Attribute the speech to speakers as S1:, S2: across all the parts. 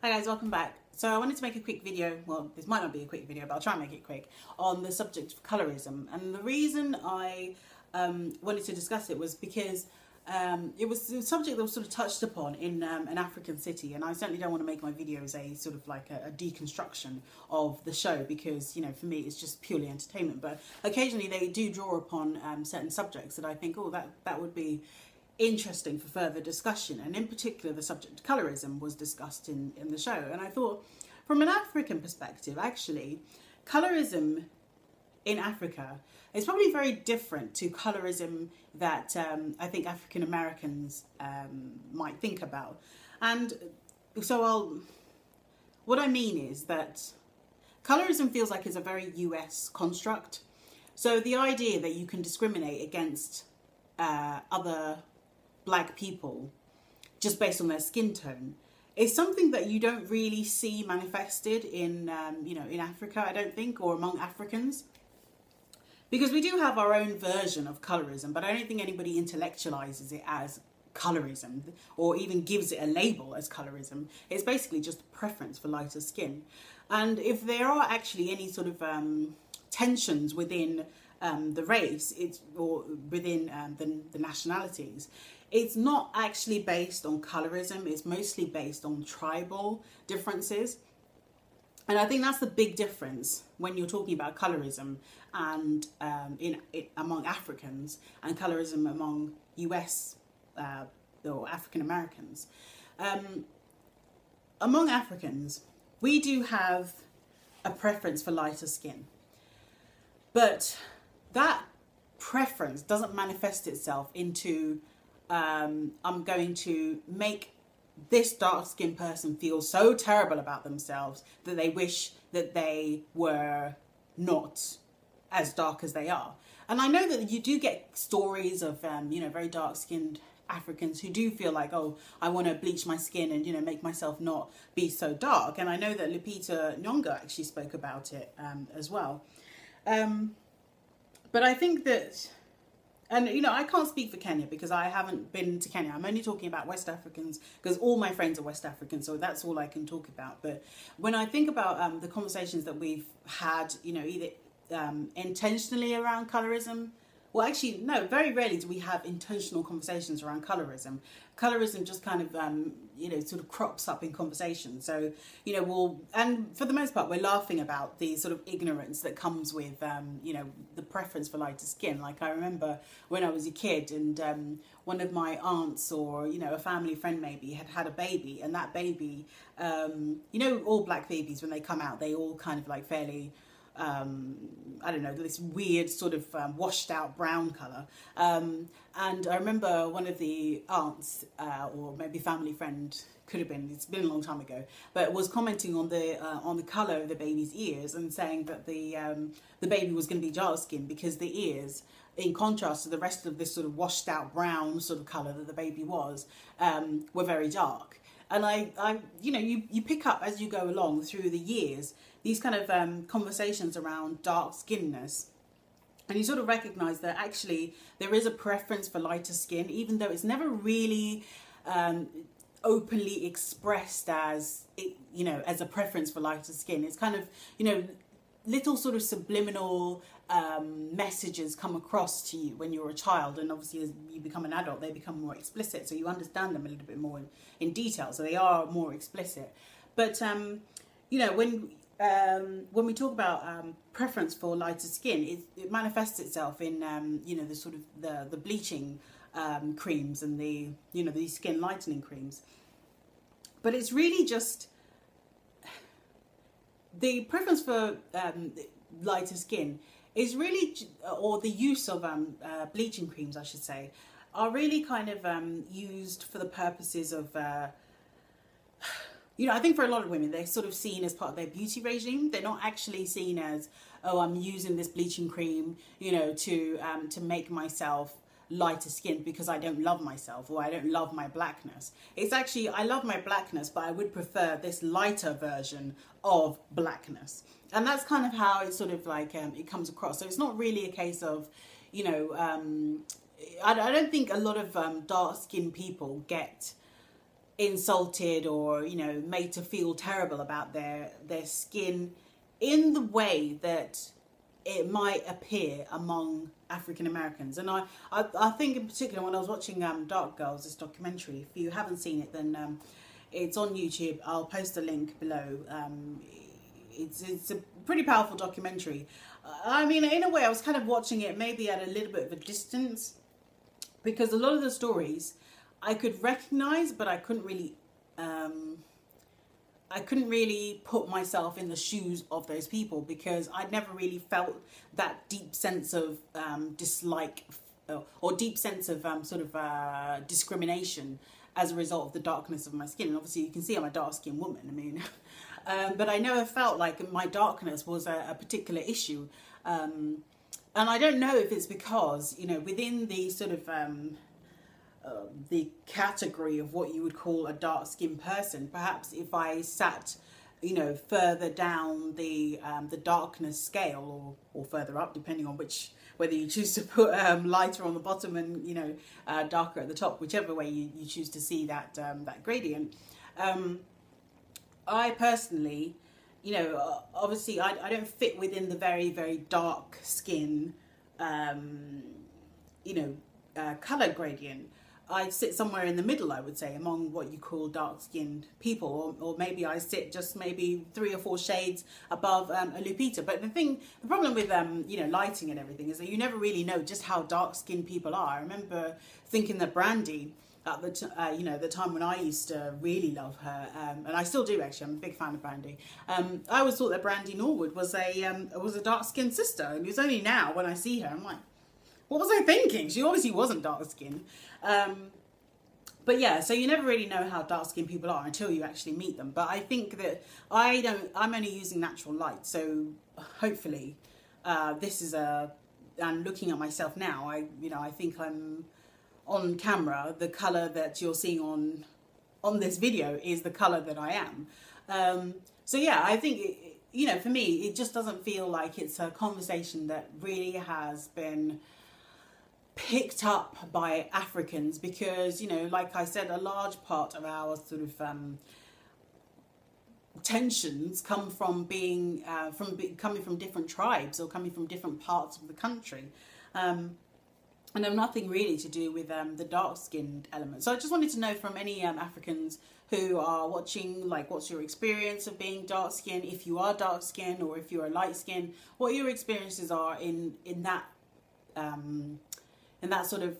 S1: Hi guys, welcome back. So I wanted to make a quick video, well this might not be a quick video but I'll try and make it quick, on the subject of colorism. And the reason I wanted to discuss it was because it was a subject that was sort of touched upon in an African city, and I certainly don't want to make my videos a sort of like a deconstruction of the show because, you know, for me it's just purely entertainment, but occasionally they do draw upon certain subjects that I think, oh, that would be interesting for further discussion. And in particular the subject of colorism was discussed in the show, and I thought from an African perspective actually colorism in Africa is probably very different to colorism that I think African Americans might think about. And so what I mean is that colorism feels like it's a very US construct. So the idea that you can discriminate against other black people just based on their skin tone is something that you don't really see manifested in you know, in Africa, I don't think, or among Africans, because we do have our own version of colorism, but I don't think anybody intellectualizes it as colorism or even gives it a label as colorism. It's basically just a preference for lighter skin. And if there are actually any sort of tensions within the race, or within the nationalities, it's not actually based on colorism, it's mostly based on tribal differences. And I think that's the big difference when you're talking about colorism and among Africans and colorism among US or African Americans. Among Africans, we do have a preference for lighter skin, but that preference doesn't manifest itself into I'm going to make this dark-skinned person feel so terrible about themselves that they wish that they were not as dark as they are. And I know that you do get stories of you know, very dark-skinned Africans who do feel like, oh, I want to bleach my skin and, you know, make myself not be so dark. And I know that Lupita Nyong'o actually spoke about it as well. But I think that, and you know, I can't speak for Kenya because I haven't been to Kenya. I'm only talking about West Africans because all my friends are West African, so that's all I can talk about. But when I think about the conversations that we've had, you know, either intentionally around colorism, well, actually, no, very rarely do we have intentional conversations around colorism. Colorism just kind of, you know, sort of crops up in conversation. So, you know, and for the most part, we're laughing about the sort of ignorance that comes with, you know, the preference for lighter skin. Like I remember when I was a kid and one of my aunts or, you know, a family friend maybe had a baby, and that baby, you know, all black babies, when they come out, they all kind of like fairly, I don't know, this weird sort of washed out brown colour. And I remember one of the aunts, or maybe family friend, could have been, it's been a long time ago, but was commenting on the colour of the baby's ears and saying that the baby was going to be dark skinned because the ears, in contrast to the rest of this sort of washed out brown sort of colour that the baby was, were very dark. And I you know, you pick up as you go along through the years these kind of conversations around dark skinness, and you sort of recognise that actually there is a preference for lighter skin, even though it's never really openly expressed as, you know, as a preference for lighter skin. It's kind of, you know, little sort of subliminal messages come across to you when you're a child, and obviously as you become an adult they become more explicit, so you understand them a little bit more in detail, so they are more explicit. But you know, when we talk about preference for lighter skin, it manifests itself in you know, the sort of the bleaching creams and the, you know, these skin lightening creams. But it's really just the preference for lighter skin is really, or the use of bleaching creams, I should say, are really kind of used for the purposes of, you know, I think for a lot of women, they're sort of seen as part of their beauty regime. They're not actually seen as, oh, I'm using this bleaching cream, you know, to make myself lighter skinned because I don't love myself or I don't love my blackness. It's actually, I love my blackness, but I would prefer this lighter version of blackness. And that's kind of how it sort of like, it comes across. So it's not really a case of, you know, I don't think a lot of dark-skinned people get insulted or, you know, made to feel terrible about their skin in the way that it might appear among African Americans. And I think in particular when I was watching Dark Girls, this documentary, if you haven't seen it, then it's on YouTube. I'll post a link below. It's a pretty powerful documentary. I mean, in a way, I was kind of watching it maybe at a little bit of a distance, because a lot of the stories I could recognize, but I couldn't really put myself in the shoes of those people, because I'd never really felt that deep sense of dislike or deep sense of discrimination as a result of the darkness of my skin. And obviously you can see I'm a dark-skinned woman, I mean, but I never felt like my darkness was a particular issue. And I don't know if it's because, you know, within the sort of the category of what you would call a dark-skinned person, perhaps if I sat, you know, further down the darkness scale, or further up, depending on whether you choose to put lighter on the bottom and, you know, darker at the top, whichever way you choose to see that gradient. I personally, you know, obviously I don't fit within the very, very dark skin, you know, color gradient. I sit somewhere in the middle, I would say, among what you call dark-skinned people, or maybe I sit just maybe 3 or 4 shades above a Lupita. But the problem with you know, lighting and everything is that you never really know just how dark-skinned people are. I remember thinking that Brandy, at the you know, the time when I used to really love her, and I still do actually. I'm a big fan of Brandy. I always thought that Brandy Norwood was a dark-skinned sister, and it's only now when I see her I'm like, what was I thinking? She obviously wasn't dark-skinned. But yeah, so you never really know how dark-skinned people are until you actually meet them. But I think that I'm only using natural light, so hopefully this is and looking at myself now, I think I'm on camera, the colour that you're seeing on this video is the colour that I am. So yeah, I think you know, for me, it just doesn't feel like it's a conversation that really has been picked up by Africans, because, you know, like I said, a large part of our sort of tensions come from being coming from different tribes, or coming from different parts of the country, and have nothing really to do with the dark-skinned element. So I just wanted to know from any Africans who are watching, like, what's your experience of being dark-skinned, if you are dark-skinned or if you're light-skinned, what your experiences are in that sort of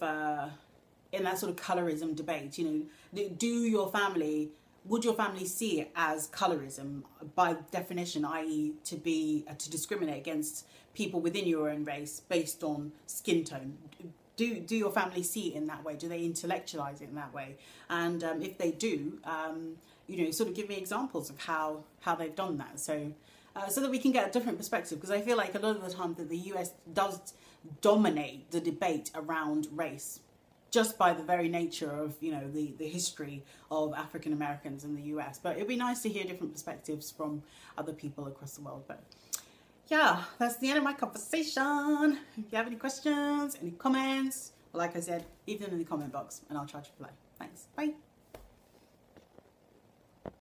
S1: colorism debate. You know, would your family see it as colorism by definition, i.e. to discriminate against people within your own race based on skin tone? Do your family see it in that way? Do they intellectualize it in that way? And if they do, you know, sort of give me examples of how they've done that, so that we can get a different perspective, because I feel like a lot of the time that the US does dominate the debate around race, just by the very nature of, you know, the history of African Americans in the US. But it'd be nice to hear different perspectives from other people across the world. But yeah, that's the end of my conversation. If you have any questions, any comments, well, like I said, leave them in the comment box and I'll try to reply. Thanks. Bye.